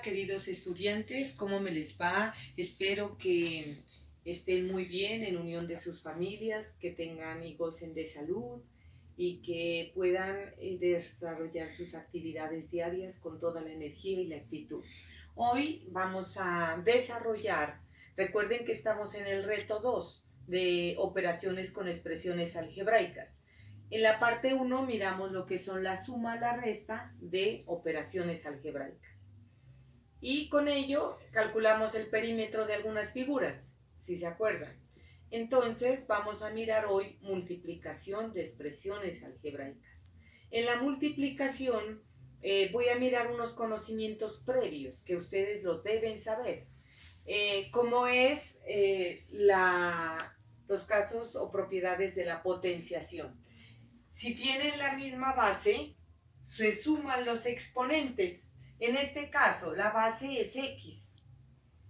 queridos estudiantes, ¿cómo me les va? Espero que estén muy bien en unión de sus familias, que tengan y gocen de salud y que puedan desarrollar sus actividades diarias con toda la energía y la actitud. Hoy vamos a desarrollar, recuerden que estamos en el reto 2 de operaciones con expresiones algebraicas. En la parte 1 miramos lo que son la suma, la resta de operaciones algebraicas. Y con ello calculamos el perímetro de algunas figuras, si se acuerdan. Entonces vamos a mirar hoy multiplicación de expresiones algebraicas. En la multiplicación voy a mirar unos conocimientos previos que ustedes lo deben saber. Como es los casos o propiedades de la potenciación. Si tienen la misma base, se suman los exponentes. En este caso, la base es x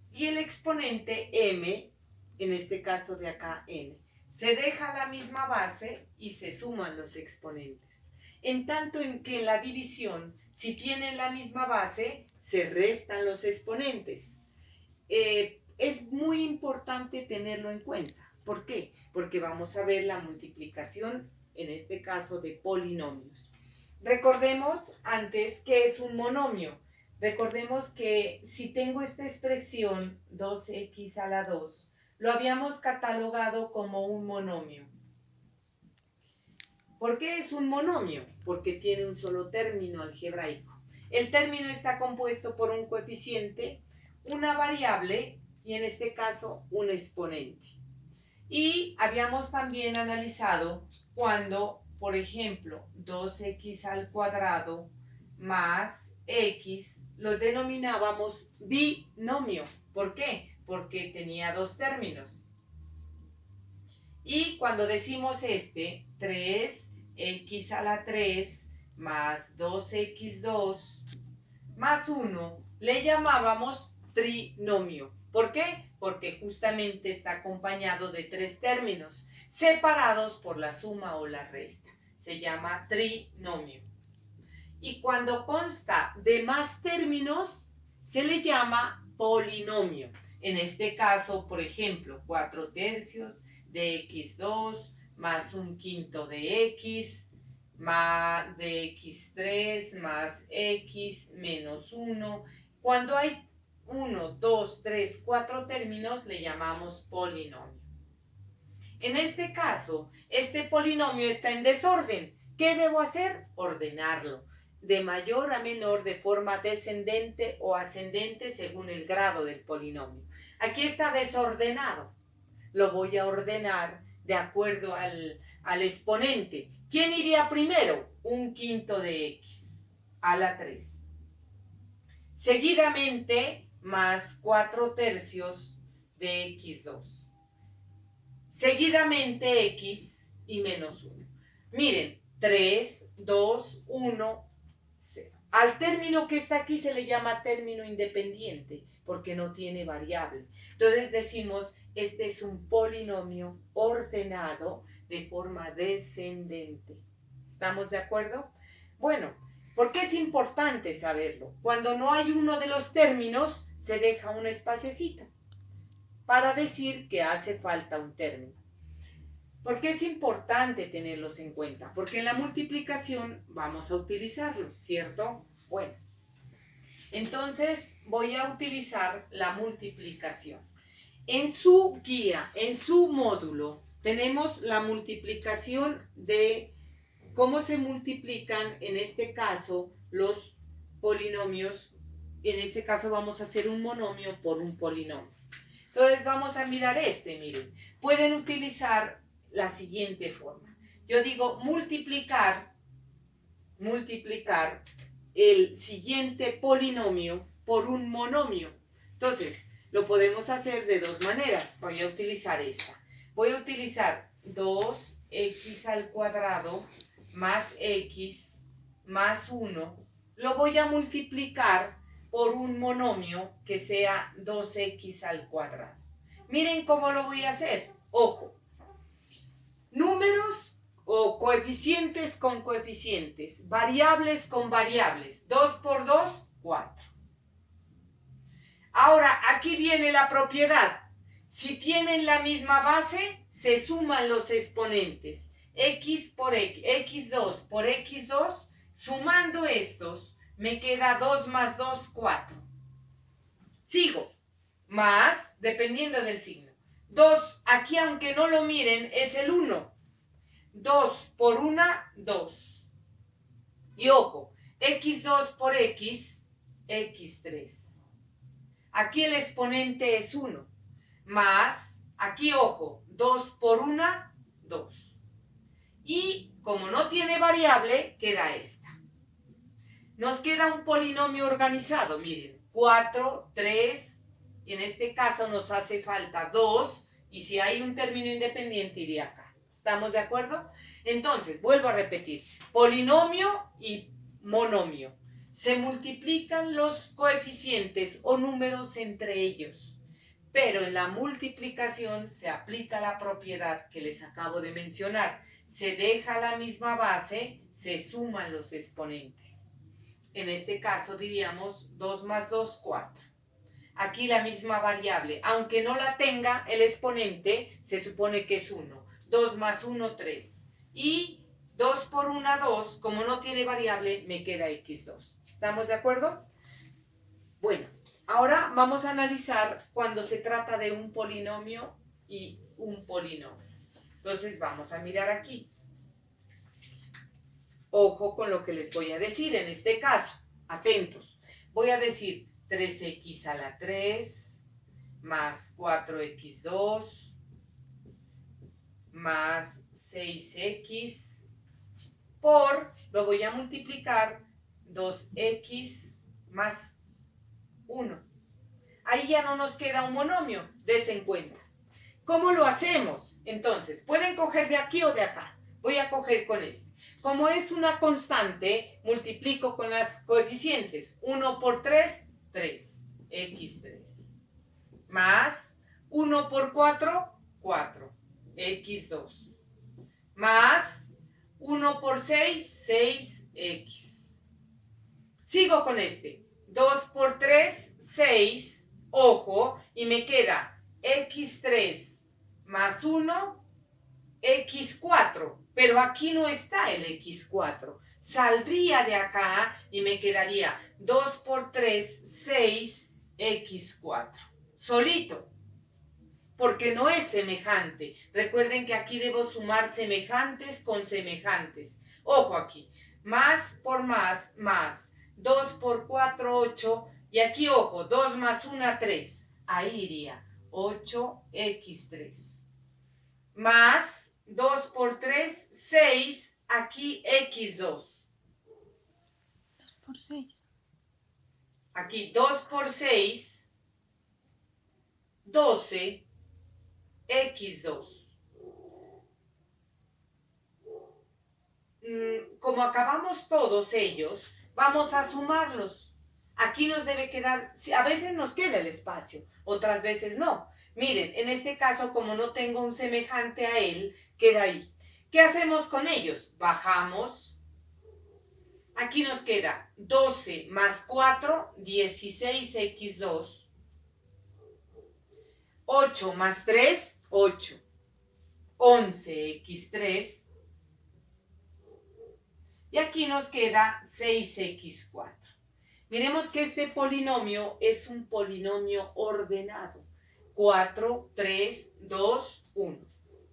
y el exponente m, en este caso de acá n. Se deja la misma base y se suman los exponentes. En tanto en que en la división, si tienen la misma base, se restan los exponentes. Es muy importante tenerlo en cuenta. ¿Por qué? Porque vamos a ver la multiplicación, en este caso de polinomios. Recordemos antes que es un monomio. Recordemos que si tengo esta expresión 2x a la 2, lo habíamos catalogado como un monomio. ¿Por qué es un monomio? Porque tiene un solo término algebraico. El término está compuesto por un coeficiente, una variable y en este caso un exponente. Y habíamos también analizado cuando, por ejemplo, 2x al cuadrado más x lo denominábamos binomio. ¿Por qué? Porque tenía dos términos. Y cuando decimos 3x a la 3 más 2x2 más 1, le llamábamos trinomio. ¿Por qué? Porque justamente está acompañado de tres términos, separados por la suma o la resta. Se llama trinomio. Y cuando consta de más términos, se le llama polinomio. En este caso, por ejemplo, 4/3 de x2 más 1/5 de x, más de x3 más x menos 1. Cuando hay 1, 2, 3, 4 términos, le llamamos polinomio. En este caso, este polinomio está en desorden. ¿Qué debo hacer? Ordenarlo de mayor a menor de forma descendente o ascendente según el grado del polinomio. Aquí está desordenado. Lo voy a ordenar de acuerdo al exponente. ¿Quién iría primero? 1/5 de x a la 3. Seguidamente, más 4/3 de x2. Seguidamente x y menos 1. Miren, 3, 2, 1, 0. Al término que está aquí se le llama término independiente porque no tiene variable. Entonces decimos, este es un polinomio ordenado de forma descendente. ¿Estamos de acuerdo? Bueno, ¿por qué es importante saberlo? Cuando no hay uno de los términos, se deja un espaciecito para decir que hace falta un término. ¿Por qué es importante tenerlos en cuenta? Porque en la multiplicación vamos a utilizarlos, ¿cierto? Bueno, entonces voy a utilizar la multiplicación. En su guía, en su módulo, tenemos la multiplicación de cómo se multiplican, en este caso, los polinomios. En este caso vamos a hacer un monomio por un polinomio. Entonces vamos a mirar miren. Pueden utilizar la siguiente forma. Yo digo multiplicar el siguiente polinomio por un monomio. Entonces, lo podemos hacer de dos maneras. Voy a utilizar esta. Voy a utilizar 2x al cuadrado más x más 1. Lo voy a multiplicar por un monomio que sea 2x al cuadrado. Miren cómo lo voy a hacer. Ojo. Números o coeficientes con coeficientes. Variables con variables. 2 por 2, 4. Ahora, aquí viene la propiedad. Si tienen la misma base, se suman los exponentes. X por X, x2 por x2, sumando estos, me queda 2 más 2, 4. Sigo. Más, dependiendo del signo. 2, aquí aunque no lo miren, es el 1. 2 por 1, 2. Y ojo, x2 por x, x3. Aquí el exponente es 1. Más, aquí ojo, 2 por 1, 2. Y como no tiene variable, queda esta. Nos queda un polinomio organizado, miren, 4, 3, y en este caso nos hace falta 2, y si hay un término independiente iría acá. ¿Estamos de acuerdo? Entonces, vuelvo a repetir, polinomio y monomio. Se multiplican los coeficientes o números entre ellos. Pero en la multiplicación se aplica la propiedad que les acabo de mencionar. Se deja la misma base, se suman los exponentes. En este caso diríamos 2 más 2, 4. Aquí la misma variable, aunque no la tenga el exponente, se supone que es 1. 2 más 1, 3. Y 2 por 1, 2, como no tiene variable, me queda x2. ¿Estamos de acuerdo? Bueno, ahora vamos a analizar cuando se trata de un polinomio y un polinomio. Entonces vamos a mirar aquí. Ojo con lo que les voy a decir en este caso. Atentos. Voy a decir 3x a la 3 más 4x2 más 6x por, lo voy a multiplicar, 2x más 1. Ahí ya no nos queda un monomio, des en cuenta. ¿Cómo lo hacemos? Entonces, pueden coger de aquí o de acá. Voy a coger con este. Como es una constante, multiplico con las coeficientes. 1 por 3, 3. x3. Más 1 por 4, 4. x2. Más 1 por 6, 6x. Sigo con este. 2 por 3, 6. Ojo, y me queda x3 más 1, x4. Pero aquí no está el x4. Saldría de acá y me quedaría 2 por 3, 6, x4. Solito. Porque no es semejante. Recuerden que aquí debo sumar semejantes con semejantes. Ojo aquí. Más por más, más. 2 por 4, 8. Y aquí, ojo, 2 más 1, 3. Ahí iría 8x3. Más 2 por 3, 6. Aquí x2. 2 por 6. Aquí 2 por 6, 12. x2. Como acabamos todos ellos, vamos a sumarlos. Aquí nos debe quedar, a veces nos queda el espacio, otras veces no. Miren, en este caso, como no tengo un semejante a él, queda ahí. ¿Qué hacemos con ellos? Bajamos. Aquí nos queda 12 más 4, 16x2. 8 más 3, 8. 11x3. Y aquí nos queda 6x4. Miremos que este polinomio es un polinomio ordenado. 4, 3, 2, 1.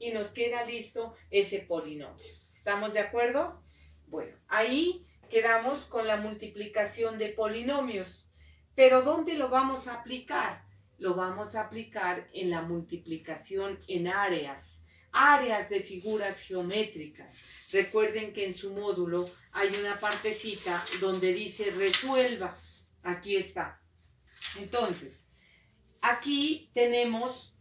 Y nos queda listo ese polinomio. ¿Estamos de acuerdo? Bueno, ahí quedamos con la multiplicación de polinomios. Pero ¿dónde lo vamos a aplicar? Lo vamos a aplicar en la multiplicación en áreas. Áreas de figuras geométricas. Recuerden que en su módulo hay una partecita donde dice resuelva. Aquí está. Entonces, aquí tenemos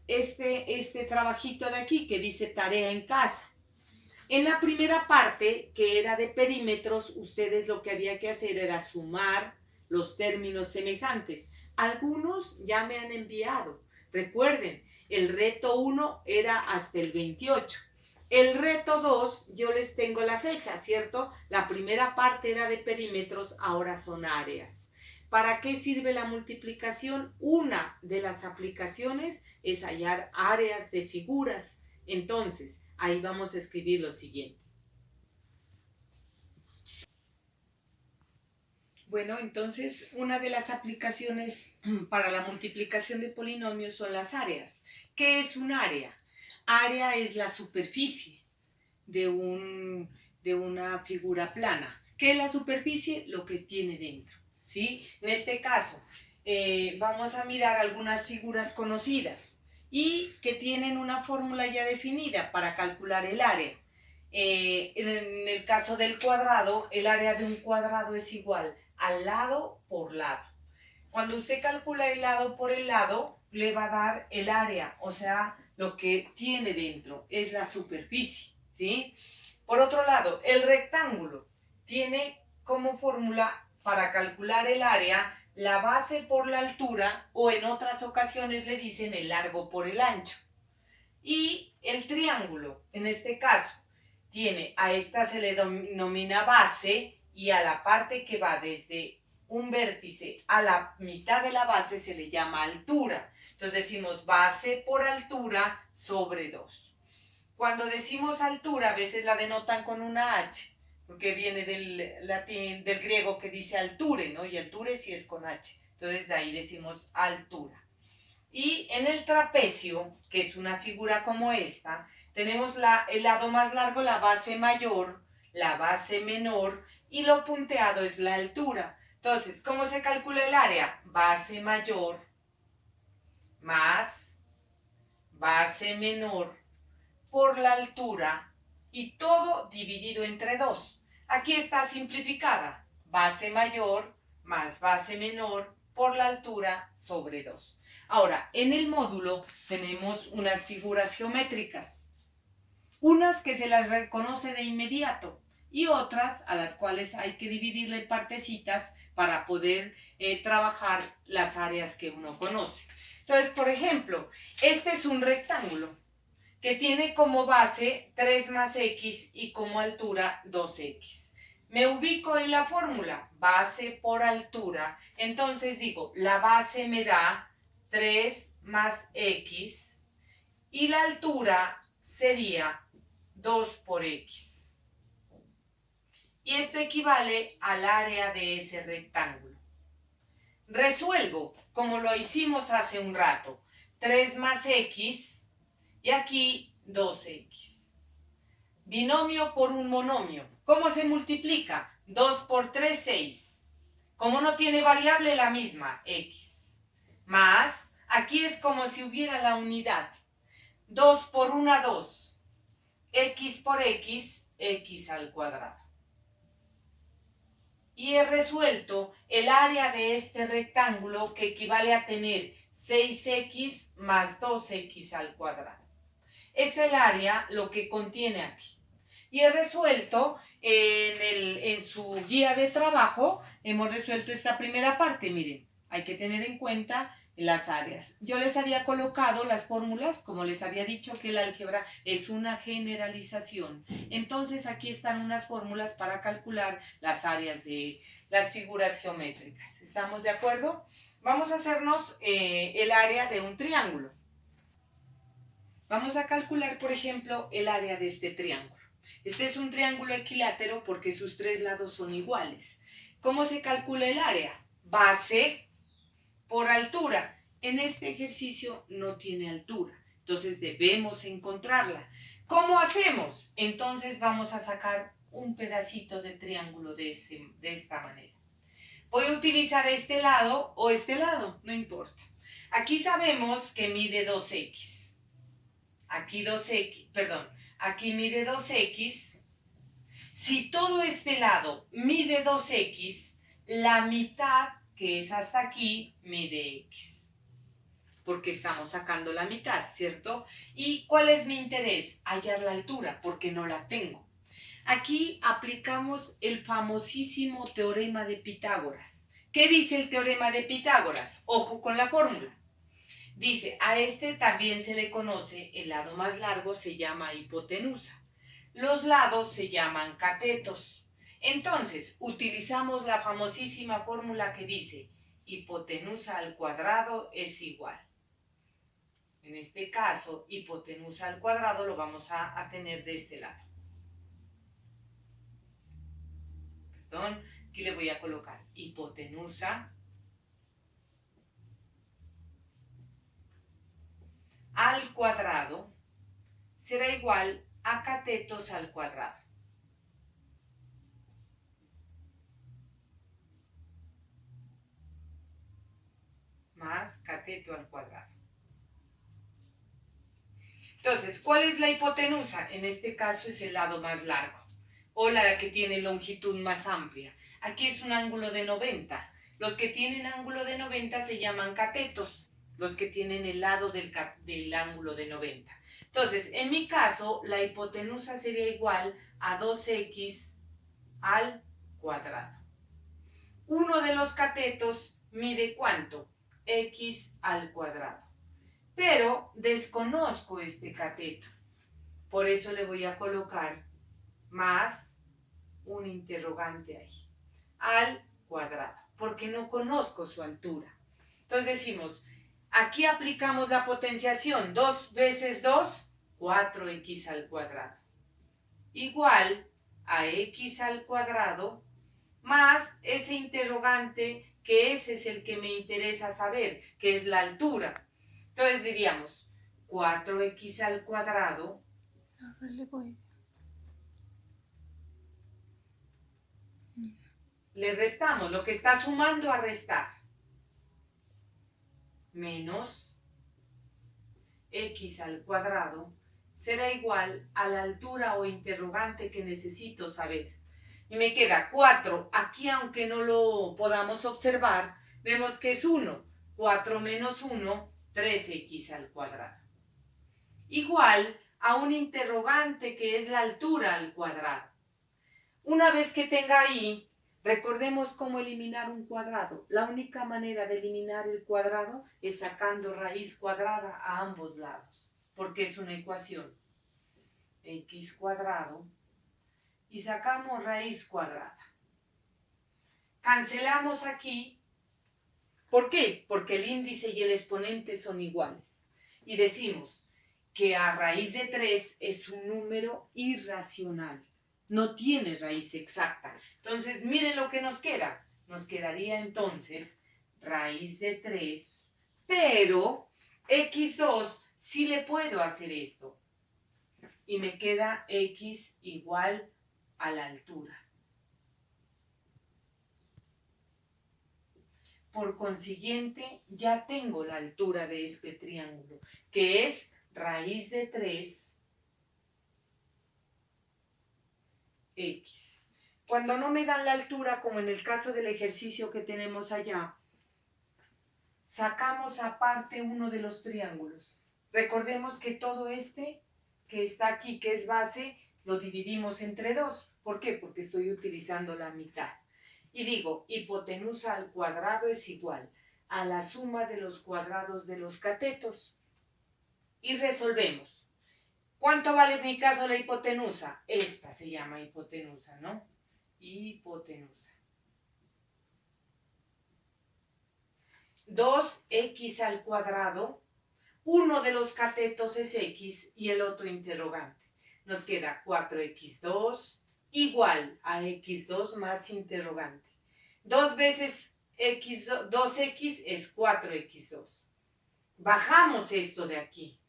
este trabajito de aquí que dice tarea en casa. En la primera parte, que era de perímetros, ustedes lo que había que hacer era sumar los términos semejantes. Algunos ya me han enviado. Recuerden, el reto 1 era hasta el 28. El reto 2, yo les tengo la fecha, ¿cierto? La primera parte era de perímetros, ahora son áreas. ¿Para qué sirve la multiplicación? Una de las aplicaciones es hallar áreas de figuras. Entonces, ahí vamos a escribir lo siguiente. Bueno, entonces una de las aplicaciones para la multiplicación de polinomios son las áreas. ¿Qué es un área? Área es la superficie de una figura plana. ¿Qué es la superficie? Lo que tiene dentro, ¿sí? En este caso, vamos a mirar algunas figuras conocidas y que tienen una fórmula ya definida para calcular el área. En el caso del cuadrado, el área de un cuadrado es igual al lado por lado. Cuando usted calcula el lado por el lado, le va a dar el área, o sea, lo que tiene dentro, es la superficie, ¿sí? Por otro lado, el rectángulo tiene como fórmula para calcular el área la base por la altura, o en otras ocasiones le dicen el largo por el ancho. Y el triángulo, en este caso, tiene a esta se le denomina base, y a la parte que va desde un vértice a la mitad de la base se le llama altura. Entonces decimos base por altura sobre 2. Cuando decimos altura, a veces la denotan con una H, porque viene del latín, del griego que dice alture, ¿no? Y alture sí es con H. Entonces de ahí decimos altura. Y en el trapecio, que es una figura como esta, tenemos el lado más largo, la base mayor, la base menor, y lo punteado es la altura. Entonces, ¿cómo se calcula el área? Base mayor más base menor por la altura, y todo dividido entre 2. Aquí está simplificada. Base mayor más base menor por la altura sobre 2. Ahora, en el módulo tenemos unas figuras geométricas. Unas que se las reconoce de inmediato y otras a las cuales hay que dividirle partecitas para poder trabajar las áreas que uno conoce. Entonces, por ejemplo, este es un rectángulo que tiene como base 3 más x y como altura 2x. Me ubico en la fórmula, base por altura, entonces digo, la base me da 3 más x y la altura sería 2 por x. Y esto equivale al área de ese rectángulo. Resuelvo, como lo hicimos hace un rato, 3 más x y aquí 2x. Binomio por un monomio. ¿Cómo se multiplica? 2 por 3, 6. Como no tiene variable, la misma, x. Más, aquí es como si hubiera la unidad. 2 por 1, 2. X por x, x al cuadrado. Y he resuelto el área de este rectángulo, que equivale a tener 6x más 2x al cuadrado. Es el área lo que contiene aquí. Y he resuelto en su guía de trabajo, hemos resuelto esta primera parte. Miren, hay que tener en cuenta las áreas. Yo les había colocado las fórmulas, como les había dicho que el álgebra es una generalización. Entonces aquí están unas fórmulas para calcular las áreas de las figuras geométricas. ¿Estamos de acuerdo? Vamos a hacernos el área de un triángulo. Vamos a calcular, por ejemplo, el área de este triángulo. Este es un triángulo equilátero porque sus 3 lados son iguales. ¿Cómo se calcula el área? Base por altura. En este ejercicio no tiene altura, entonces debemos encontrarla. ¿Cómo hacemos? Entonces vamos a sacar un pedacito de triángulo de esta manera. Voy a utilizar este lado o este lado, no importa. Aquí sabemos que mide 2x. Aquí 2x, perdón, aquí mide 2x. Si todo este lado mide 2x, la mitad, que es hasta aquí, mide x. Porque estamos sacando la mitad, ¿cierto? ¿Y cuál es mi interés? Hallar la altura, porque no la tengo. Aquí aplicamos el famosísimo teorema de Pitágoras. ¿Qué dice el teorema de Pitágoras? Ojo con la fórmula. Dice, a este también se le conoce, el lado más largo se llama hipotenusa. Los lados se llaman catetos. Entonces, utilizamos la famosísima fórmula que dice, hipotenusa al cuadrado es igual. En este caso, hipotenusa al cuadrado lo vamos a tener de este lado. Perdón, aquí le voy a colocar hipotenusa al cuadrado será igual a catetos al cuadrado. Más cateto al cuadrado. Entonces, ¿cuál es la hipotenusa? En este caso es el lado más largo, o la que tiene longitud más amplia. Aquí es un ángulo de 90. Los que tienen ángulo de 90 se llaman catetos, los que tienen el lado del ángulo de 90. Entonces, en mi caso, la hipotenusa sería igual a 2x al cuadrado. Uno de los catetos mide ¿cuánto? X al cuadrado. Pero desconozco este cateto. Por eso le voy a colocar más un interrogante ahí. Al cuadrado. Porque no conozco su altura. Entonces decimos, aquí aplicamos la potenciación. 2 veces 2, 4x al cuadrado. Igual a x al cuadrado más ese interrogante, que ese es el que me interesa saber, que es la altura. Entonces diríamos 4x al cuadrado le restamos lo que está sumando a restar, menos x al cuadrado será igual a la altura o interrogante que necesito saber. Y me queda 4. Aquí, aunque no lo podamos observar, vemos que es 1. 4 menos 1, 3x al cuadrado. Igual a un interrogante que es la altura al cuadrado. Una vez que tenga ahí, recordemos cómo eliminar un cuadrado. La única manera de eliminar el cuadrado es sacando raíz cuadrada a ambos lados, porque es una ecuación. X cuadrado y sacamos raíz cuadrada. Cancelamos aquí. ¿Por qué? Porque el índice y el exponente son iguales. Y decimos que a raíz de 3 es un número irracional. No tiene raíz exacta. Entonces, miren lo que nos queda. Nos quedaría entonces raíz de 3, pero x2 sí le puedo hacer esto. Y me queda x igual a la altura. Por consiguiente, ya tengo la altura de este triángulo, que es raíz de 3 x. Cuando no me dan la altura, como en el caso del ejercicio que tenemos allá, sacamos aparte uno de los triángulos. Recordemos que todo este que está aquí, que es base, lo dividimos entre 2. ¿Por qué? Porque estoy utilizando la mitad. Y digo, hipotenusa al cuadrado es igual a la suma de los cuadrados de los catetos. Y resolvemos. ¿Cuánto vale en mi caso la hipotenusa? Esta se llama hipotenusa, ¿no? Hipotenusa. 2x al cuadrado. Uno de los catetos es x y el otro interrogante. Nos queda 4x2 igual a x2 más interrogante. 2 veces x2, 2x es 4x2. Bajamos esto de aquí,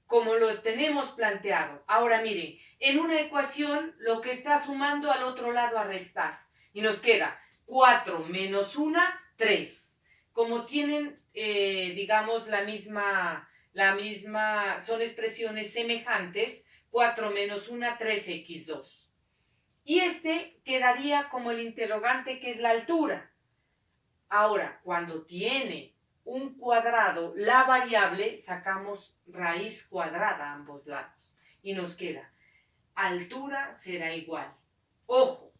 como lo tenemos planteado. Ahora miren, en una ecuación lo que está sumando al otro lado a restar. Y nos queda 4 menos 1, 3. Como tienen, digamos, la misma, son expresiones semejantes, 4 menos 1, 3x2. Y este quedaría como el interrogante, que es la altura. Ahora, cuando tiene un cuadrado, la variable, sacamos raíz cuadrada a ambos lados. Y nos queda, altura será igual. Ojo,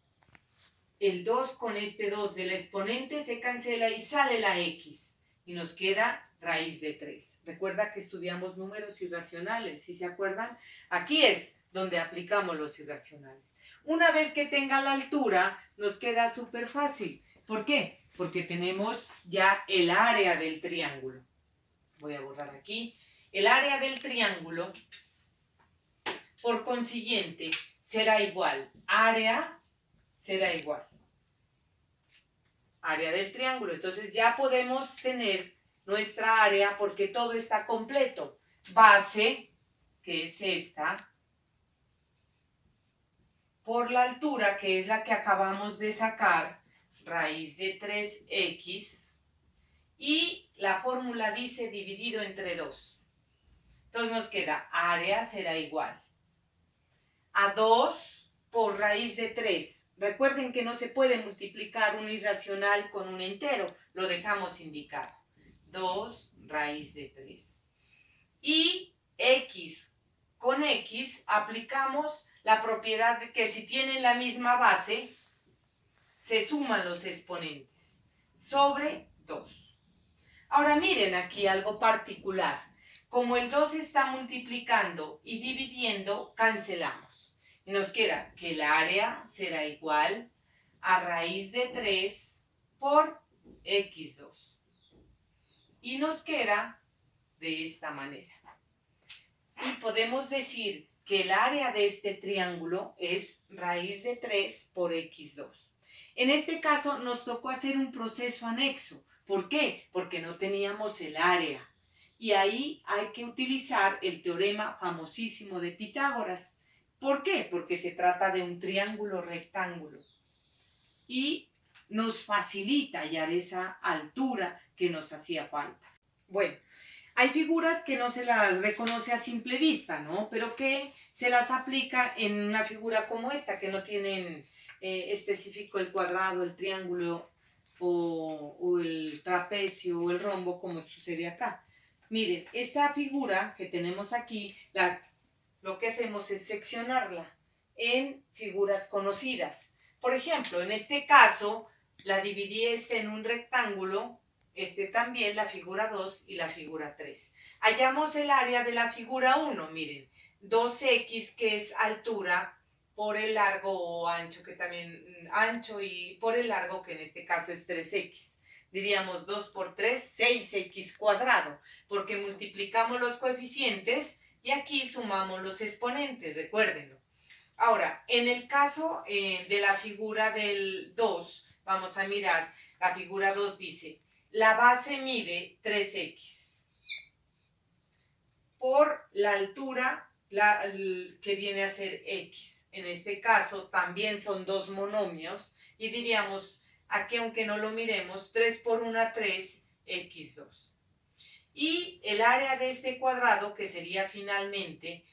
el 2 con este 2 del exponente se cancela y sale la x. Y nos queda raíz de 3. Recuerda que estudiamos números irracionales, ¿sí se acuerdan? Aquí es donde aplicamos los irracionales. Una vez que tenga la altura, nos queda súper fácil, ¿Por qué? Porque tenemos ya el área del triángulo. Voy a borrar aquí. El área del triángulo, por consiguiente, será igual. Área será igual. Área del triángulo. Entonces ya podemos tener nuestra área porque todo está completo. Base, que es esta, por la altura, que es la que acabamos de sacar, raíz de 3x, y la fórmula dice dividido entre 2. Entonces nos queda área será igual a 2 por raíz de 3. Recuerden que no se puede multiplicar un irracional con un entero, lo dejamos indicado. 2 raíz de 3. Y x con x aplicamos la propiedad de que si tienen la misma base, se suman los exponentes sobre 2. Ahora miren aquí algo particular. Como el 2 está multiplicando y dividiendo, cancelamos. Y nos queda que el área será igual a raíz de 3 por x2. Y nos queda de esta manera. Y podemos decir que el área de este triángulo es raíz de 3 por x2. En este caso nos tocó hacer un proceso anexo. ¿Por qué? Porque no teníamos el área. Y ahí hay que utilizar el teorema famosísimo de Pitágoras. ¿Por qué? Porque se trata de un triángulo rectángulo. Y nos facilita hallar esa altura que nos hacía falta. Bueno, hay figuras que no se las reconoce a simple vista, ¿no? Pero que se las aplica en una figura como esta, que no tienen específico el cuadrado, el triángulo o el trapecio o el rombo, como sucede acá. Miren, esta figura que tenemos aquí, lo que hacemos es seccionarla en figuras conocidas. Por ejemplo, en este caso, la dividí en un rectángulo, también la figura 2 y la figura 3. Hallamos el área de la figura 1, miren, 2x que es altura por el largo o ancho, que también ancho y por el largo, que en este caso es 3x. Diríamos 2 por 3, 6x cuadrado, porque multiplicamos los coeficientes y aquí sumamos los exponentes, recuérdenlo. Ahora, en el caso de la figura del 2, vamos a mirar, la figura 2 dice, la base mide 3x por la altura que viene a ser x. En este caso también son dos monomios y diríamos, aquí aunque no lo miremos, 3 por 1, 3, x2. Y el área de este cuadrado, que sería finalmente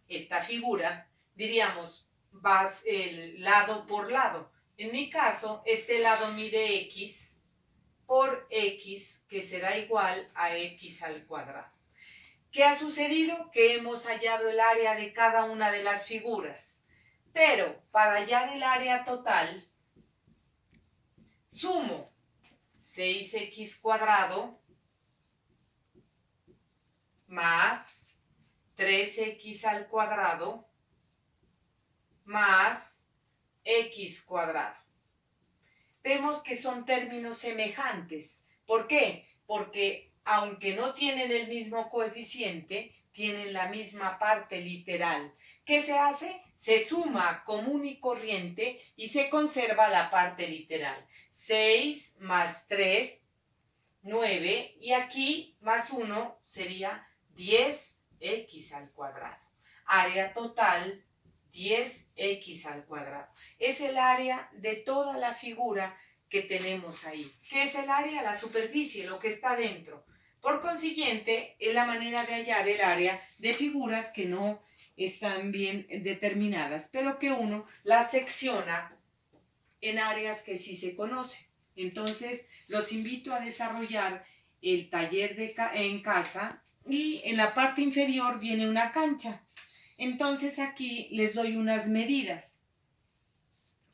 esta figura, diríamos, vas el lado por lado. En mi caso, este lado mide x por x, que será igual a x al cuadrado. ¿Qué ha sucedido? Que hemos hallado el área de cada una de las figuras. Pero para hallar el área total, sumo 6x cuadrado más 3x al cuadrado más x cuadrado. Vemos que son términos semejantes. ¿Por qué? Porque aunque no tienen el mismo coeficiente, tienen la misma parte literal. ¿Qué se hace? Se suma común y corriente y se conserva la parte literal. 6 más 3, 9, y aquí más 1 sería 10x al cuadrado. Área total 10x al cuadrado. Es el área de toda la figura que tenemos ahí. ¿Qué es el área? La superficie, lo que está dentro. Por consiguiente, es la manera de hallar el área de figuras que no están bien determinadas, pero que uno las secciona en áreas que sí se conocen. Entonces, los invito a desarrollar el taller en casa, y en la parte inferior viene una cancha. Entonces aquí les doy unas medidas.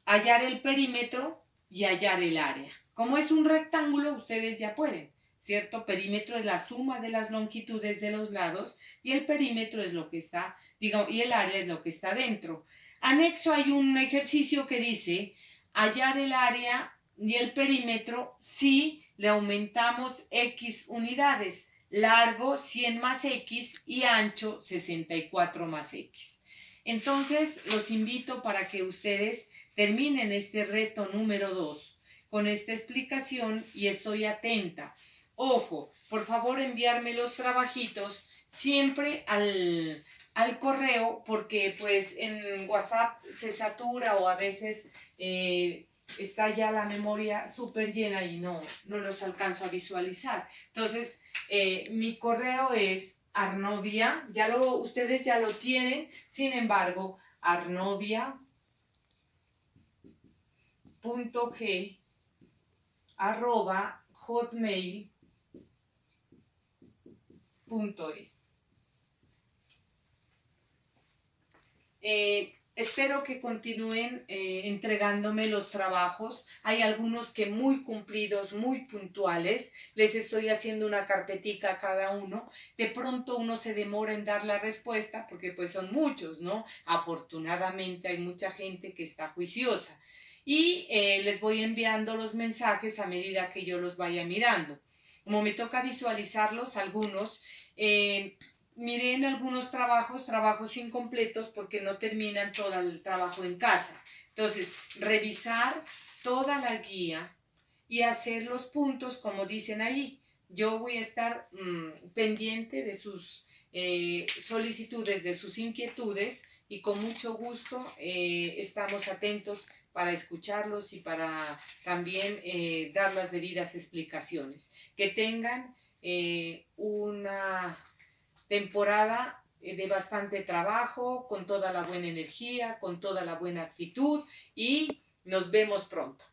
Hallar el perímetro y hallar el área. Como es un rectángulo, ustedes ya pueden, ¿cierto? Perímetro es la suma de las longitudes de los lados y el perímetro es lo que está, digamos, y el área es lo que está dentro. Anexo hay un ejercicio que dice, hallar el área y el perímetro si le aumentamos X unidades, largo 100 más X y ancho 64 más X. Entonces los invito para que ustedes terminen este reto número 2 con esta explicación y estoy atenta. Ojo, por favor enviarme los trabajitos siempre al correo porque pues en WhatsApp se satura o a veces está ya la memoria súper llena y no los alcanzo a visualizar. Entonces, mi correo es Arnovia, ustedes ya lo tienen, sin embargo, arnovia.g@hotmail.es. Espero que continúen entregándome los trabajos. Hay algunos que muy cumplidos, muy puntuales. Les estoy haciendo una carpetica a cada uno. De pronto uno se demora en dar la respuesta porque pues son muchos, ¿no? Afortunadamente hay mucha gente que está juiciosa. Y les voy enviando los mensajes a medida que yo los vaya mirando. Como me toca visualizarlos, algunos... miré en algunos trabajos incompletos porque no terminan todo el trabajo en casa. Entonces, revisar toda la guía y hacer los puntos como dicen ahí. Yo voy a estar pendiente de sus solicitudes, de sus inquietudes y con mucho gusto estamos atentos para escucharlos y para también dar las debidas explicaciones. Que tengan una temporada de bastante trabajo, con toda la buena energía, con toda la buena actitud y nos vemos pronto.